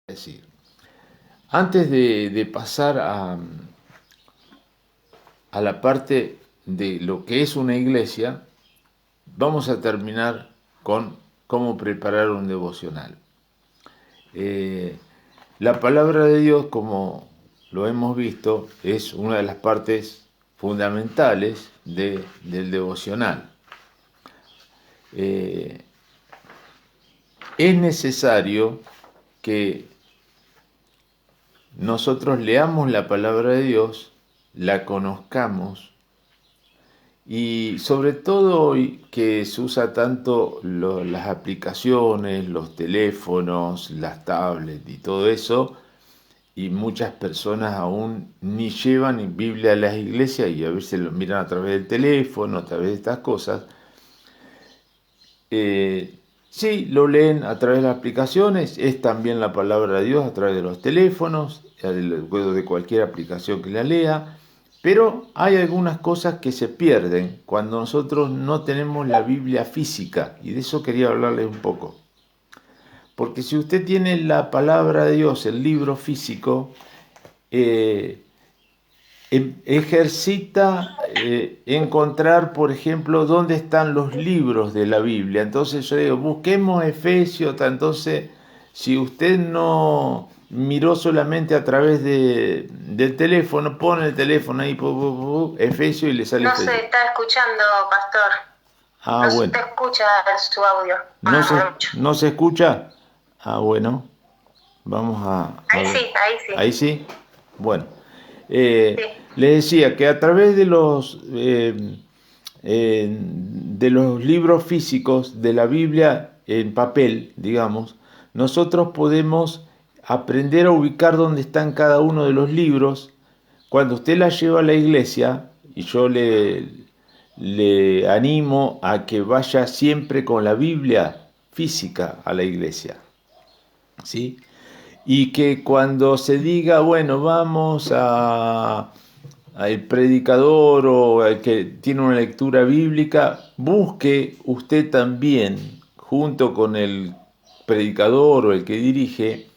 decir. Antes de pasar a la parte de lo que es una iglesia, vamos a terminar con cómo preparar un devocional. La palabra de Dios, como lo hemos visto, es una de las partes fundamentales del devocional. Es necesario que nosotros leamos la palabra de Dios, la conozcamos y sobre todo hoy que se usa tanto las aplicaciones, los teléfonos, las tablets y todo eso, y muchas personas aún ni llevan Biblia a las iglesias y a veces lo miran a través del teléfono, a través de estas cosas. Sí, lo leen a través de las aplicaciones, es también la palabra de Dios a través de los teléfonos, de cualquier aplicación que la lea, pero hay algunas cosas que se pierden cuando nosotros no tenemos la Biblia física, y de eso quería hablarles un poco. Porque si usted tiene la palabra de Dios, el libro físico, ejercita encontrar, por ejemplo, dónde están los libros de la Biblia. Entonces yo digo, busquemos Efesios. Entonces, si usted no miró solamente a través del teléfono, pone el teléfono ahí, Efesios, y le sale No Efesios. se está escuchando, pastor. Ah, No bueno. se escucha su audio. ¿No se escucha? Ah, bueno. Vamos a Ahí ver. sí, ahí sí. Ahí sí. Bueno. Sí. Les decía que a través de los libros físicos de la Biblia en papel, digamos, nosotros podemos aprender a ubicar dónde están cada uno de los libros. Cuando usted la lleva a la iglesia, y yo le animo a que vaya siempre con la Biblia física a la iglesia, ¿sí? Y que cuando se diga, bueno, vamos al predicador o al que tiene una lectura bíblica, busque usted también, junto con el predicador o el que dirige,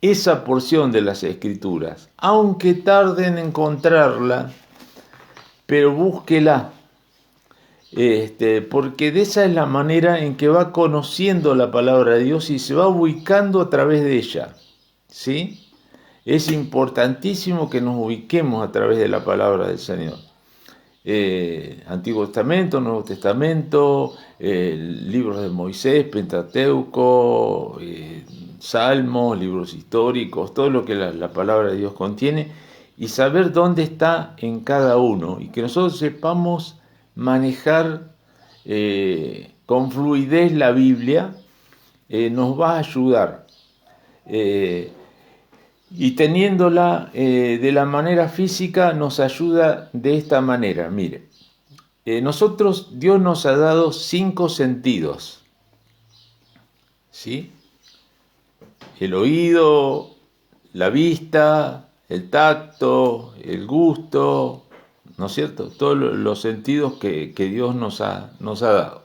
esa porción de las escrituras, aunque tarde en encontrarla, pero búsquela, porque de esa es la manera en que va conociendo la palabra de Dios y se va ubicando a través de ella, ¿sí? Es importantísimo que nos ubiquemos a través de la palabra del Señor. Antiguo Testamento, Nuevo Testamento, libros de Moisés, Pentateuco, Salmos, libros históricos, todo lo que la palabra de Dios contiene, y saber dónde está en cada uno, y que nosotros sepamos manejar con fluidez la Biblia, nos va a ayudar. Y teniéndola de la manera física nos ayuda de esta manera. Mire, Dios nos ha dado 5 sentidos, ¿sí? El oído, la vista, el tacto, el gusto, ¿no es cierto? Todos los sentidos que Dios nos ha dado.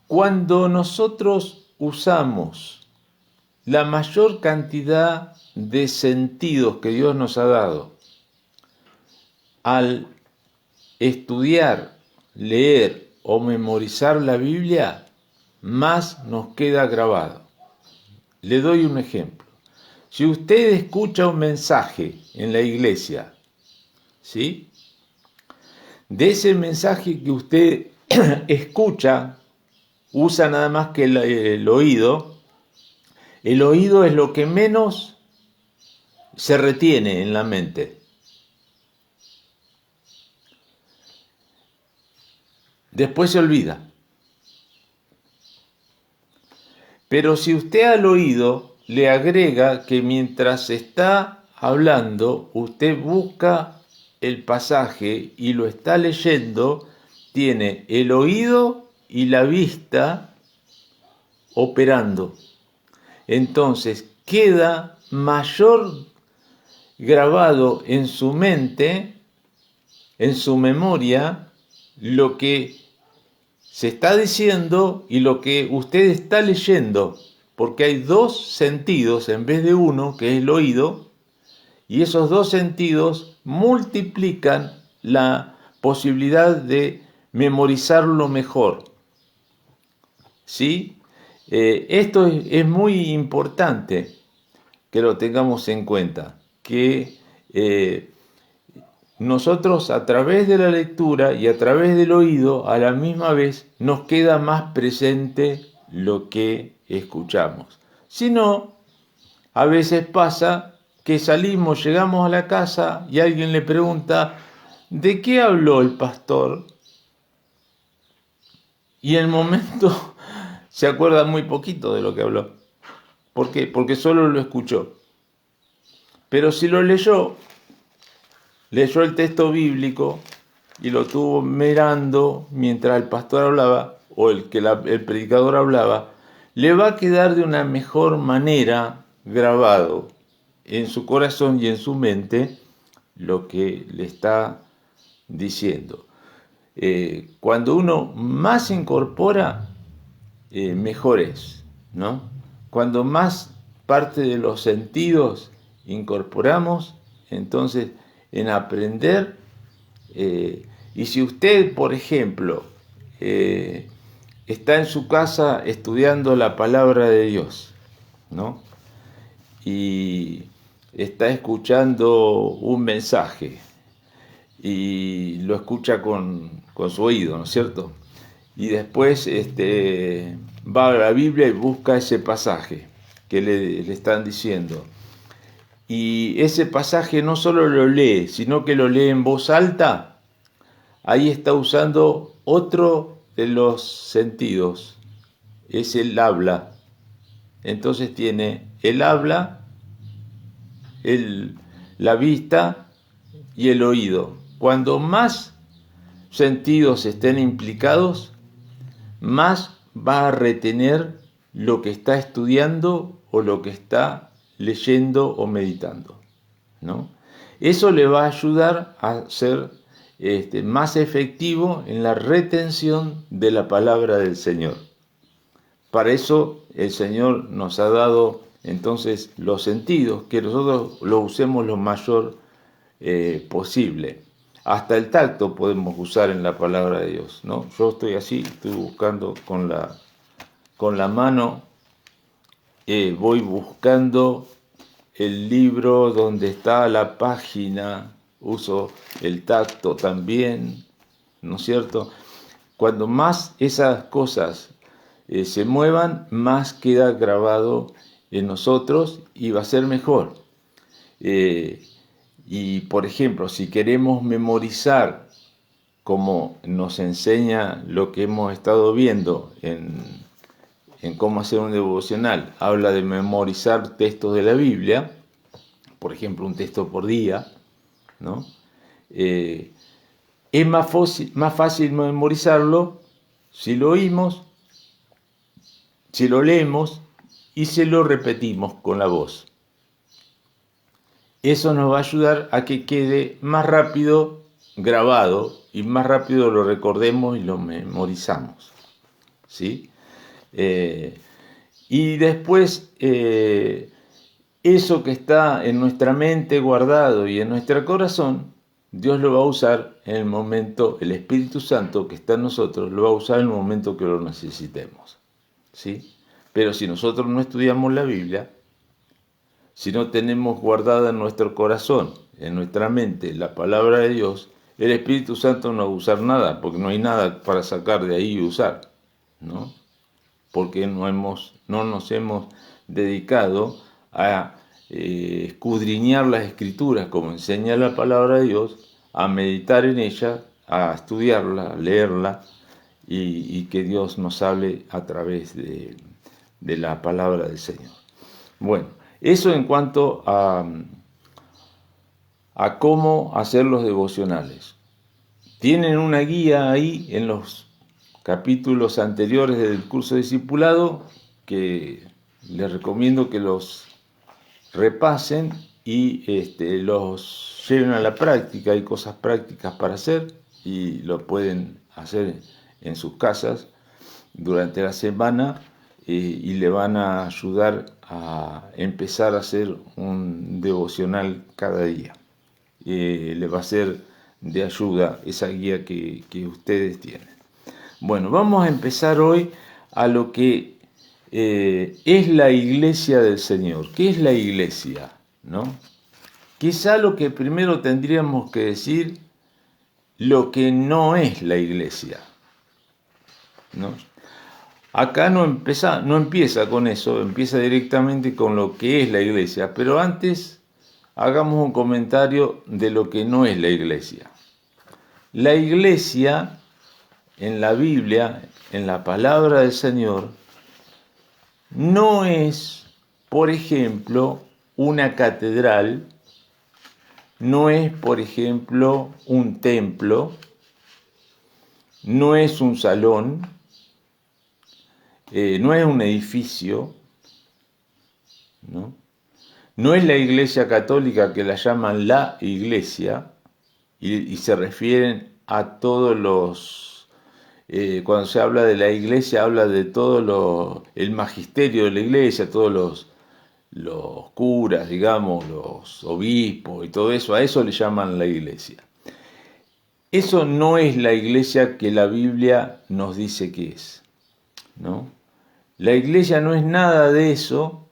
Cuando nosotros usamos la mayor cantidad de sentidos que Dios nos ha dado al estudiar, leer o memorizar la Biblia, más nos queda grabado. Le doy un ejemplo. Si usted escucha un mensaje en la iglesia, ¿sí? De ese mensaje que usted escucha, usa nada más que el oído. El oído es lo que menos se retiene en la mente. Después se olvida. Pero si usted al oído le agrega que mientras está hablando, usted busca el pasaje y lo está leyendo, tiene el oído y la vista operando. Entonces queda mayor grabado en su mente, en su memoria, lo que se está diciendo y lo que usted está leyendo. porque hay dos sentidos en vez de uno, que es el oído, y esos dos sentidos multiplican la posibilidad de memorizarlo mejor. ¿Sí? Esto es muy importante que lo tengamos en cuenta, que nosotros a través de la lectura y a través del oído, a la misma vez, nos queda más presente lo que escuchamos. Si no, a veces pasa que salimos, llegamos a la casa y alguien le pregunta, ¿de qué habló el pastor? Y en el momento se acuerda muy poquito de lo que habló. ¿Por qué? Porque solo lo escuchó. Pero si lo leyó el texto bíblico y lo tuvo mirando mientras el pastor hablaba o el predicador hablaba, le va a quedar de una mejor manera grabado en su corazón y en su mente lo que le está diciendo. Cuando uno más incorpora, mejor es, ¿no? Cuando más parte de los sentidos incorporamos, entonces en aprender, y si usted, por ejemplo, está en su casa estudiando la palabra de Dios, ¿no? Y está escuchando un mensaje y lo escucha con su oído, ¿no es cierto? Y después va a la Biblia y busca ese pasaje que le están diciendo. Y ese pasaje no solo lo lee, sino que lo lee en voz alta. Ahí está usando otro de los sentidos, es el habla. Entonces tiene el habla, la vista y el oído. Cuando más sentidos estén implicados, más va a retener lo que está estudiando o lo que está leyendo o meditando, ¿no? Eso le va a ayudar a ser más efectivo en la retención de la palabra del Señor. Para eso el Señor nos ha dado entonces los sentidos, que nosotros los usemos lo mayor posible. Hasta el tacto podemos usar en la palabra de Dios, ¿no? Yo estoy así, estoy buscando con la mano, voy buscando el libro donde está la página, uso el tacto también, ¿no es cierto? Cuando más esas cosas se muevan, más queda grabado en nosotros y va a ser mejor. Y por ejemplo, si queremos memorizar, como nos enseña lo que hemos estado viendo en cómo hacer un devocional, habla de memorizar textos de la Biblia, por ejemplo, un texto por día, ¿no? Es más fácil memorizarlo si lo oímos, si lo leemos y si lo repetimos con la voz. Eso nos va a ayudar a que quede más rápido grabado y más rápido lo recordemos y lo memorizamos, ¿sí? Y después eso que está en nuestra mente guardado y en nuestro corazón, Dios lo va a usar en el momento, el Espíritu Santo que está en nosotros lo va a usar en el momento que lo necesitemos, ¿sí? Pero si nosotros no estudiamos la Biblia, si no tenemos guardada en nuestro corazón, en nuestra mente, la palabra de Dios, el Espíritu Santo no va a usar nada, porque no hay nada para sacar de ahí y usar, ¿no? Porque no nos hemos dedicado a escudriñar las Escrituras, como enseña la palabra de Dios, a meditar en ella, a estudiarla, a leerla, y que Dios nos hable a través de la palabra del Señor. Bueno, eso en cuanto a cómo hacer los devocionales. Tienen una guía ahí en los capítulos anteriores del curso de discipulado que les recomiendo que los repasen y los lleven a la práctica. Hay cosas prácticas para hacer y lo pueden hacer en sus casas durante la semana. y le van a ayudar a empezar a hacer un devocional cada día. Le va a ser de ayuda esa guía que ustedes tienen. Bueno, vamos a empezar hoy a lo que es la iglesia del Señor. ¿Qué es la iglesia? ¿No? Quizá lo que primero tendríamos que decir, lo que no es la iglesia, ¿no? Acá no empieza con eso, empieza directamente con lo que es la iglesia, pero antes hagamos un comentario de lo que no es la iglesia. La iglesia, en la Biblia, en la palabra del Señor, no es, por ejemplo, una catedral, no es, por ejemplo, un templo, no es un salón, no es un edificio, ¿no? No es la iglesia católica que la llaman la iglesia y se refieren a todos los... cuando se habla de la iglesia, habla de todo el magisterio de la iglesia, todos los curas, digamos, los obispos y todo eso, a eso le llaman la iglesia. Eso no es la iglesia que la Biblia nos dice que es, ¿no? La iglesia no es nada de eso.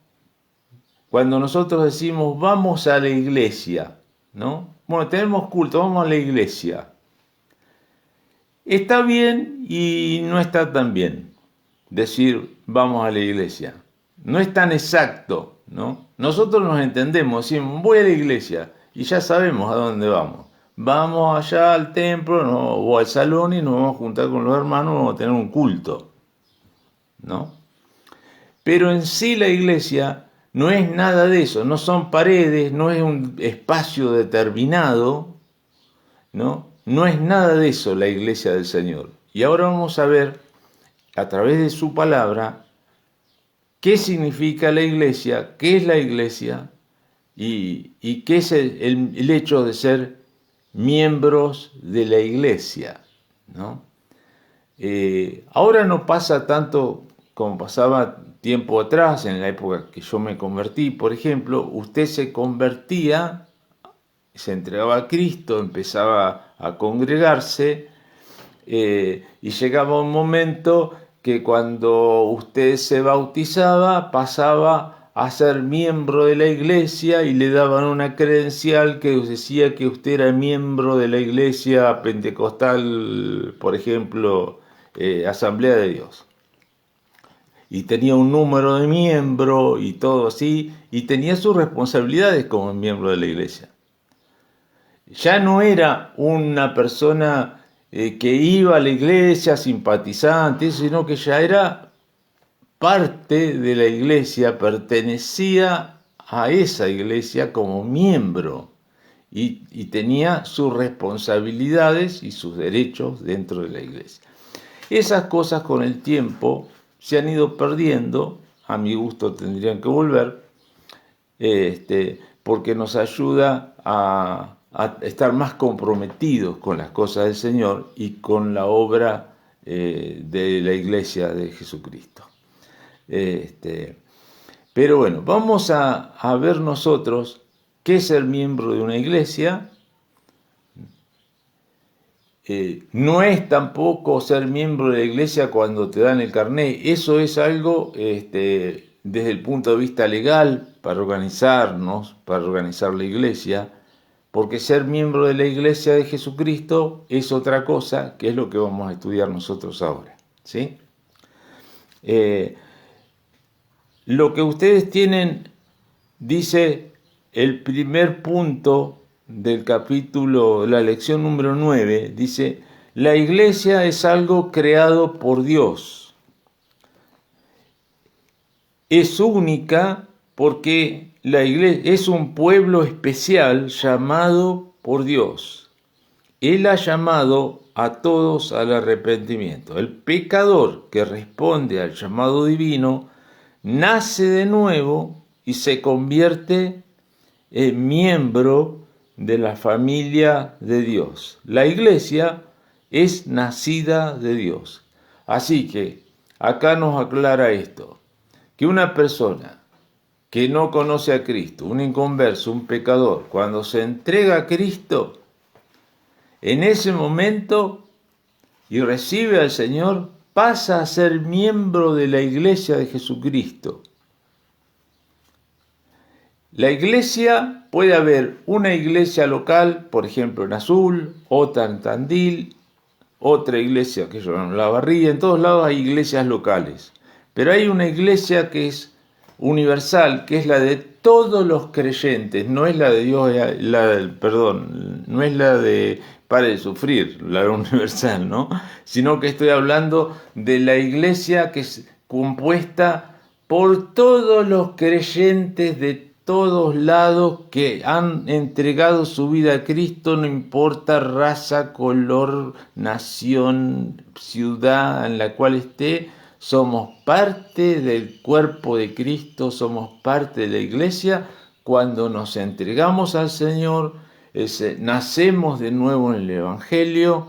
Cuando nosotros decimos vamos a la iglesia, ¿no? Bueno, tenemos culto, vamos a la iglesia. Está bien y no está tan bien decir vamos a la iglesia. No es tan exacto, ¿no? Nosotros nos entendemos, decimos voy a la iglesia y ya sabemos a dónde vamos. Vamos allá al templo, ¿no? O al salón y nos vamos a juntar con los hermanos, vamos a tener un culto, ¿no? Pero en sí la iglesia no es nada de eso, no son paredes, no es un espacio determinado, ¿no? No es nada de eso la iglesia del Señor. Y ahora vamos a ver, a través de su palabra, qué significa la iglesia, qué es la iglesia y qué es el hecho de ser miembros de la iglesia, ¿no? Ahora no pasa tanto como pasaba tiempo atrás, en la época que yo me convertí, por ejemplo. Usted se convertía, se entregaba a Cristo, empezaba a congregarse, y llegaba un momento que cuando usted se bautizaba pasaba a ser miembro de la iglesia y le daban una credencial que decía que usted era miembro de la iglesia pentecostal, por ejemplo, Asamblea de Dios. Y tenía un número de miembro y todo así, y tenía sus responsabilidades como miembro de la iglesia. Ya no era una persona que iba a la iglesia simpatizante, sino que ya era parte de la iglesia, pertenecía a esa iglesia como miembro y tenía sus responsabilidades y sus derechos dentro de la iglesia. Esas cosas con el tiempo se han ido perdiendo, a mi gusto tendrían que volver, porque nos ayuda a estar más comprometidos con las cosas del Señor y con la obra de la iglesia de Jesucristo. Pero bueno, vamos a ver nosotros qué es ser miembro de una iglesia. No es tampoco ser miembro de la iglesia cuando te dan el carné. Eso es algo desde el punto de vista legal para organizarnos, para organizar la iglesia, porque ser miembro de la iglesia de Jesucristo es otra cosa, que es lo que vamos a estudiar nosotros ahora, ¿sí? Lo que ustedes tienen, dice el primer punto del capítulo, la lección número 9, dice, la iglesia es algo creado por Dios. Es única porque la iglesia es un pueblo especial llamado por Dios. Él ha llamado a todos al arrepentimiento. El pecador que responde al llamado divino nace de nuevo y se convierte en miembro de la familia de Dios. La iglesia es nacida de Dios. Así que acá nos aclara esto. que una persona que no conoce a Cristo, un inconverso, un pecador, cuando se entrega a Cristo, en ese momento y recibe al Señor, pasa a ser miembro de la iglesia de Jesucristo. La iglesia, puede haber una iglesia local, por ejemplo en Azul, otra en Tandil, otra iglesia que yo en La Barría, en todos lados hay iglesias locales. Pero hay una iglesia que es universal, que es la de todos los creyentes, no es la de Dios, no es la de Pare de Sufrir, la universal, ¿no? Sino que estoy hablando de la iglesia que es compuesta por todos los creyentes de todos lados que han entregado su vida a Cristo, no importa raza, color, nación, ciudad en la cual esté, somos parte del cuerpo de Cristo, somos parte de la iglesia. Cuando nos entregamos al Señor, nacemos de nuevo en el Evangelio,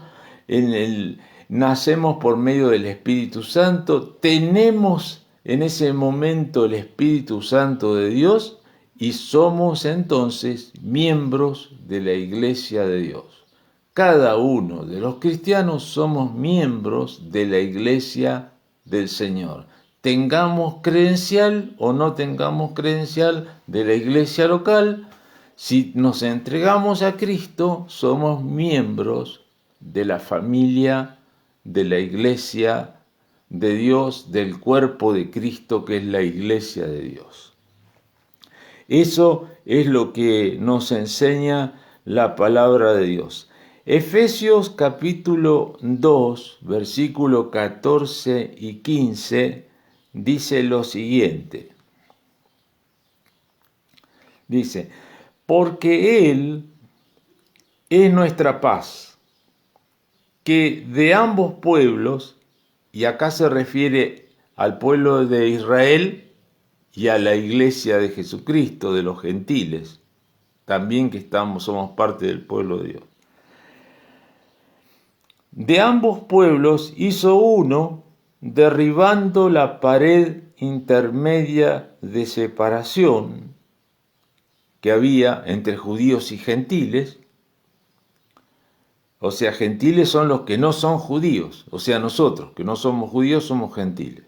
nacemos por medio del Espíritu Santo, tenemos en ese momento el Espíritu Santo de Dios y somos entonces miembros de la iglesia de Dios. Cada uno de los cristianos somos miembros de la iglesia del Señor. Tengamos credencial o no tengamos credencial de la iglesia local, si nos entregamos a Cristo, somos miembros de la familia, de la iglesia de Dios, del cuerpo de Cristo que es la iglesia de Dios. Eso es lo que nos enseña la palabra de Dios. Efesios capítulo 2, versículo 14 y 15, dice lo siguiente. Dice, porque Él es nuestra paz, que de ambos pueblos, y acá se refiere al pueblo de Israel y a la iglesia de Jesucristo, de los gentiles, también que somos parte del pueblo de Dios. De ambos pueblos hizo uno, derribando la pared intermedia de separación que había entre judíos y gentiles. O sea, gentiles son los que no son judíos, o sea, nosotros, que no somos judíos, somos gentiles.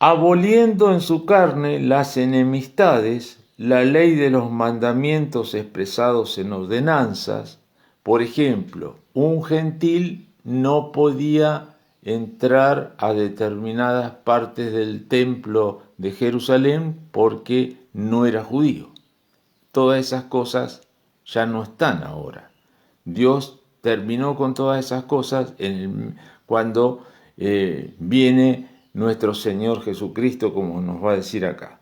Aboliendo en su carne las enemistades, la ley de los mandamientos expresados en ordenanzas. Por ejemplo, un gentil no podía entrar a determinadas partes del templo de Jerusalén porque no era judío. Todas esas cosas ya no están ahora. Dios terminó con todas esas cosas cuando viene nuestro Señor Jesucristo, como nos va a decir acá.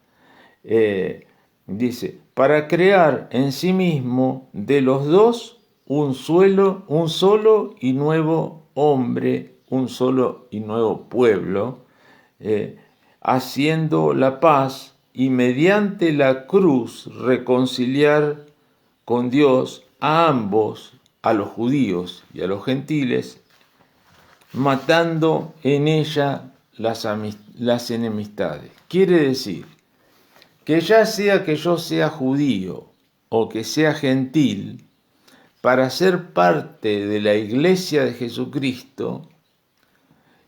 Dice, para crear en sí mismo de los dos un solo y nuevo hombre, un solo y nuevo pueblo, haciendo la paz y mediante la cruz reconciliar con Dios a ambos, a los judíos y a los gentiles, matando en ella las enemistades. Quiere decir que ya sea que yo sea judío o que sea gentil, para ser parte de la iglesia de Jesucristo,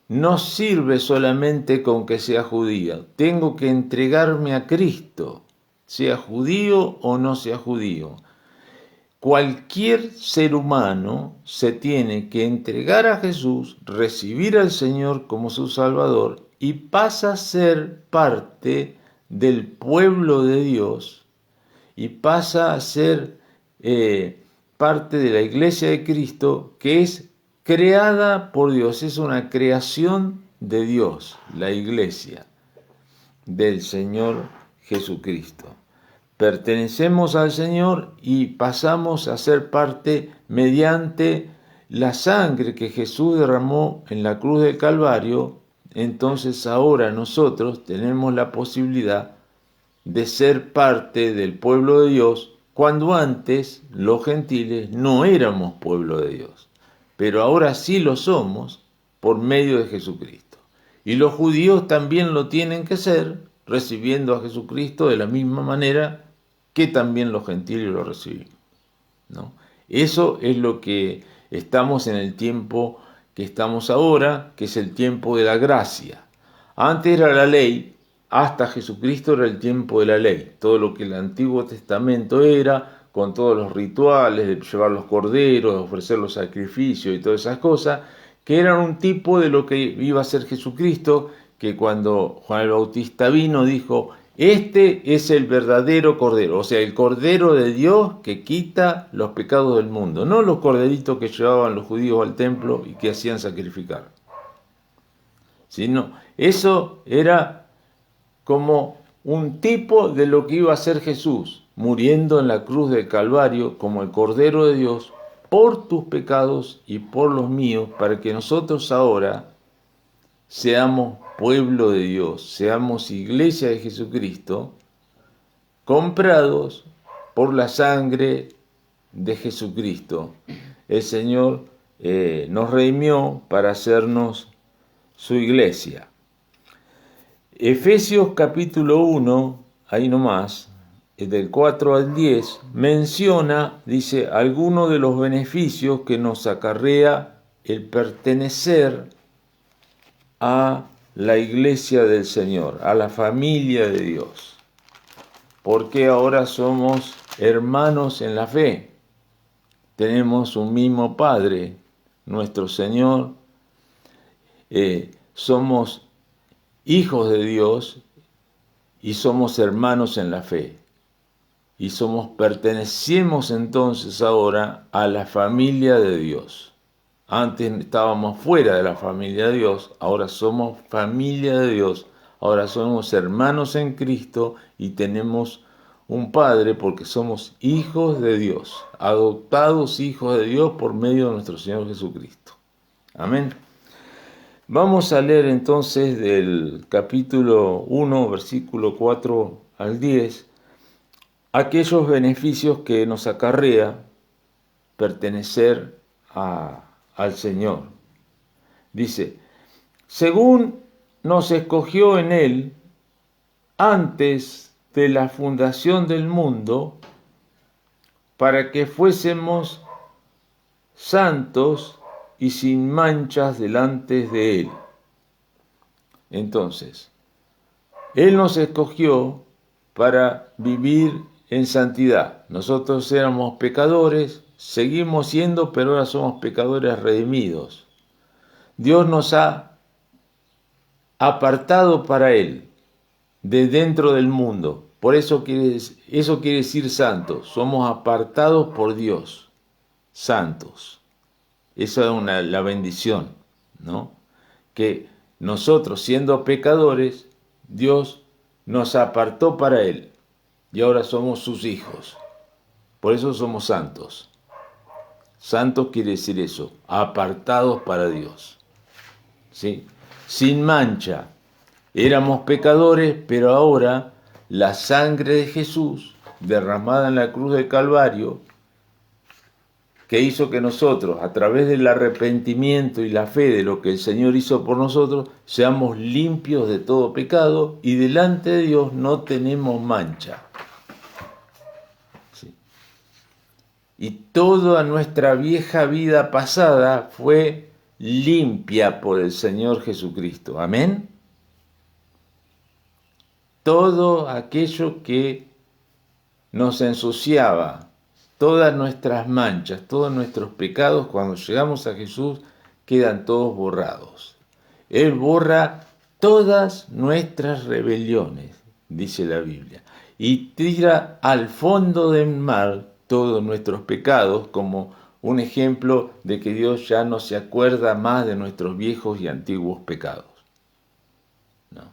no sirve solamente con que sea judío. Tengo que entregarme a Cristo, sea judío o no sea judío. Cualquier ser humano se tiene que entregar a Jesús, recibir al Señor como su Salvador y pasa a ser parte del pueblo de Dios y pasa a ser parte de la iglesia de Cristo, que es creada por Dios, es una creación de Dios, la iglesia del Señor Jesucristo. Pertenecemos al Señor y pasamos a ser parte mediante la sangre que Jesús derramó en la cruz del Calvario. Entonces ahora nosotros tenemos la posibilidad de ser parte del pueblo de Dios, cuando antes los gentiles no éramos pueblo de Dios, pero ahora sí lo somos por medio de Jesucristo. Y los judíos también lo tienen que ser, recibiendo a Jesucristo de la misma manera que también los gentiles lo reciben, ¿no? Eso es lo que estamos en el tiempo que estamos ahora, que es el tiempo de la gracia. Antes era la ley, hasta Jesucristo era el tiempo de la ley. Todo lo que el Antiguo Testamento era, con todos los rituales de llevar los corderos, de ofrecer los sacrificios y todas esas cosas, que eran un tipo de lo que iba a ser Jesucristo, que cuando Juan el Bautista vino dijo: este es el verdadero cordero, o sea, el cordero de Dios que quita los pecados del mundo, no los corderitos que llevaban los judíos al templo y que hacían sacrificar, sino eso era como un tipo de lo que iba a ser Jesús, muriendo en la cruz del Calvario como el Cordero de Dios por tus pecados y por los míos, para que nosotros ahora seamos pueblo de Dios, seamos iglesia de Jesucristo, comprados por la sangre de Jesucristo. El Señor nos redimió para hacernos su iglesia. Efesios capítulo 1, ahí nomás, del 4 al 10, menciona, dice, algunos de los beneficios que nos acarrea el pertenecer a la iglesia del Señor, a la familia de Dios, porque ahora somos hermanos en la fe, tenemos un mismo Padre, nuestro Señor, somos hijos de Dios y somos hermanos en la fe, y pertenecemos entonces ahora a la familia de Dios. Antes estábamos fuera de la familia de Dios, ahora somos familia de Dios, ahora somos hermanos en Cristo y tenemos un Padre porque somos hijos de Dios, adoptados hijos de Dios por medio de nuestro Señor Jesucristo. Amén. Vamos a leer entonces del capítulo 1, versículo 4 al 10, aquellos beneficios que nos acarrea pertenecer al Señor. Dice: según nos escogió en Él antes de la fundación del mundo, para que fuésemos santos y sin manchas delante de Él. Entonces, Él nos escogió para vivir en santidad. Nosotros éramos pecadores, seguimos siendo, pero ahora somos pecadores redimidos. Dios nos ha apartado para Él, de dentro del mundo. Por eso eso quiere decir santos. Somos apartados por Dios, santos. Esa es la bendición, ¿no? Que nosotros, siendo pecadores, Dios nos apartó para Él y ahora somos sus hijos. Por eso somos santos. Santos quiere decir eso, apartados para Dios, ¿sí? Sin mancha. Éramos pecadores, pero ahora la sangre de Jesús, derramada en la cruz del Calvario, que hizo que nosotros, a través del arrepentimiento y la fe de lo que el Señor hizo por nosotros, seamos limpios de todo pecado y delante de Dios no tenemos mancha. ¿Sí? Y toda nuestra vieja vida pasada fue limpia por el Señor Jesucristo. Amén. Todo aquello que nos ensuciaba, todas nuestras manchas, todos nuestros pecados, cuando llegamos a Jesús, quedan todos borrados. Él borra todas nuestras rebeliones, dice la Biblia, y tira al fondo del mar todos nuestros pecados, como un ejemplo de que Dios ya no se acuerda más de nuestros viejos y antiguos pecados. No.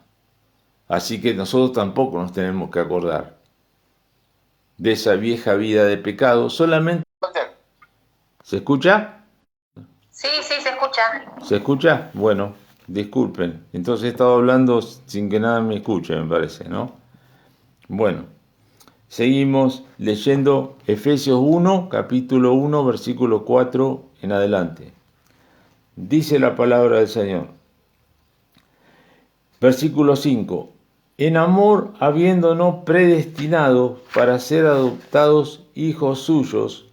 Así que nosotros tampoco nos tenemos que acordar de esa vieja vida de pecado, solamente... ¿Se escucha? Sí, sí, se escucha. ¿Se escucha? Bueno, disculpen. Entonces he estado hablando sin que nada me escuche, me parece, ¿no? Bueno, seguimos leyendo Efesios 1, capítulo 1, versículo 4 en adelante. Dice la palabra del Señor: Versículo 5. En amor, habiéndonos predestinado para ser adoptados hijos suyos